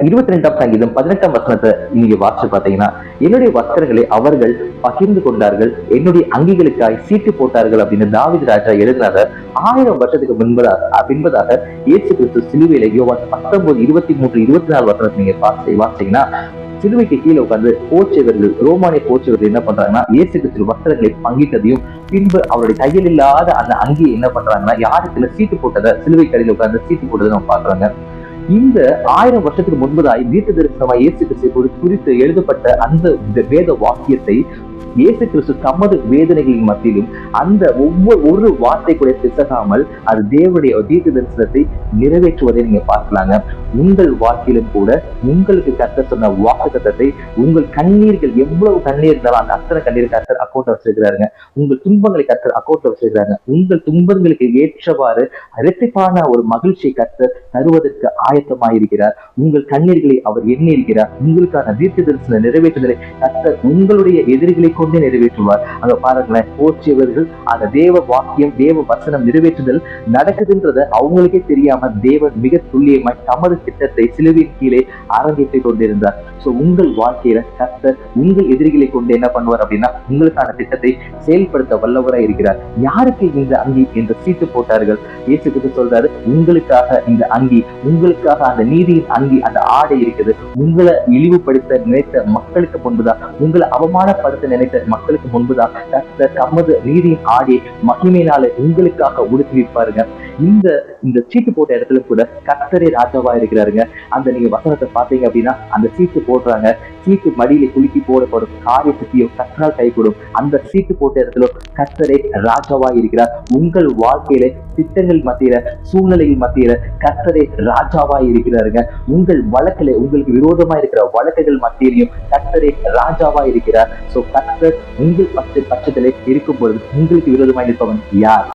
22ஆம் சங்கீதம் 18ஆம் வசனத்தை நீங்க வாசிச்சு பாத்தீங்கன்னா, என்னுடைய வஸ்திரங்களை அவர்கள் பகிர்ந்து கொண்டார்கள், என்னுடைய அங்கிகளுக்காய் சீட்டு போட்டார்கள் அப்படின்னு தாவீது ராஜா எழுதினாத 1000 வருஷத்துக்கு பின்பதாக இயேசு கிறிஸ்து சிலுவையில யோவான் 19:23-24 வசனத்தை நீங்க வாசிச்சீங்கன்னா, சிலுவைக்கு கீழே உட்கார்ந்து போச்சவர்கள், ரோமானிய போச்சவர்கள் என்ன பண்றாங்கன்னா, இயேசு கிறிஸ்து வஸ்திரங்களை பங்கிட்டதையும், பின்பு அவருடைய கையில் இல்லாத அந்த அங்கியை என்ன பண்றாங்கன்னா, யாருக்குள்ள சீட்டு போட்டதை, சிலுவை கடையில் உட்கார்ந்து சீட்டு போட்டதை நம்ம பாக்குறாங்க. இந்த 1000 வருஷத்துக்கு முன்பதாய் தீர்க்க தரிசனமாய் இயேசு கிறிஸ்து குறித்து எழுதப்பட்ட அந்த வேத வாக்கியத்தை இயேசு கிறிஸ்து தமது வேதனைகளின் மத்தியிலும் அந்த ஒவ்வொரு வார்த்தை கூட பிசகாமல் அது தேவனுடைய தீர்க்க தரிசனத்தை நிறைவேற்றுவதை நீங்க பார்க்கலாங்க. உங்கள் வாழ்க்கையிலும் கூட உங்களுக்கு கர்த்தர் சொன்ன வாக்குத்தத்தத்தை, உங்கள் கண்ணீர்கள் எவ்வளவு கண்ணீர் இருந்தாலும் அந்த அத்தனை கண்ணீர் கர்த்தர் அக்கௌண்ட்ல வச்சிருக்கிறாருங்க. உங்கள் துன்பங்களை கர்த்தர் அக்கௌண்ட்ல வச்சிருக்கிறாங்க. உங்கள் துன்பங்களுக்கு ஏற்றவாறு இரட்டிப்பான ஒரு மகிழ்ச்சியை கர்த்தர் தருவதற்கு ஆயத்தமாயிருக்கிறார். உங்கள் கண்ணீர்களை அவர் எண்ணி இருக்கிறார். உங்களுக்கான தீர்க்க தரிசன நிறைவேற்றுதலை கர்த்தர் உங்களுடைய எதிரிகளை கொண்டே நிறைவேற்றுவார். அங்க பாருங்களேன், போற்றியவர்கள் அந்த தேவ வாக்கியம், தேவ வசனம் நிறைவேற்றுதல் நடக்குதுன்றத அவங்களுக்கே தெரியாம தேவன் மிக துல்லியமாய் தமது திட்டத்தை சிலுவையின் கீழே அரங்கேற்றிக் கொண்டிருந்தார். சோ உங்கள் வாழ்க்கையில கர்த்தர் உங்கள் எதிரிகளை கொண்டு என்ன பண்ணுவார் அப்படின்னா, உங்களுக்கான திட்டத்தை செயல்படுத்த வல்லவராய் இருக்கிறார். யாருக்கு இந்த அங்கி என்ற சீட்டு போட்டார்கள்? இயேசு கிறிஸ்து சொல்றாரு, உங்களுக்காக இந்த அங்கி, உங்களுக்காக அந்த நீதியின் அங்கி, அந்த ஆடை இருக்குது. உங்களை இழிவுபடுத்த நினைத்த மக்களுக்கு முன்புதான், உங்களை அவமானப்படுத்த நினைத்த மக்களுக்கு முன்புதான் கர்த்தர் தமது நீதியின் ஆடியை மகிமையினால உங்களுக்காக உடுத்தி வைப்பாருங்க. இந்த சீட்டு போட்ட இடத்துல கூட கர்த்தரே ராஜாவா இருக்கிறாருங்க. அந்த நீங்க வசனத்தை பார்த்தீங்க அப்படின்னா, அந்த சீட்டு போடுறாங்க, சீட்டு மடியில குலுக்கி போடப்படும் காரியத்தையும் கர்த்தரால் கைகூடும். அந்த சீட்டு போட்ட இடத்துல கர்த்தரே ராஜாவா இருக்கிறார். உங்கள் வாழ்க்கையில திட்டங்கள் மத்தியில, சூழ்நிலைகள் மத்தியில கர்த்தரே ராஜாவா இருக்கிறாருங்க. உங்கள் வழக்கில, உங்களுக்கு விரோதமா இருக்கிற வழக்குகள் மத்தியிலையும் கர்த்தரே ராஜாவா இருக்கிறார். சோ கர்த்தர் உங்கள் பட்சத்திலே இருக்கும் பொழுது உங்களுக்கு விரோதமா இருப்பவன் யார்?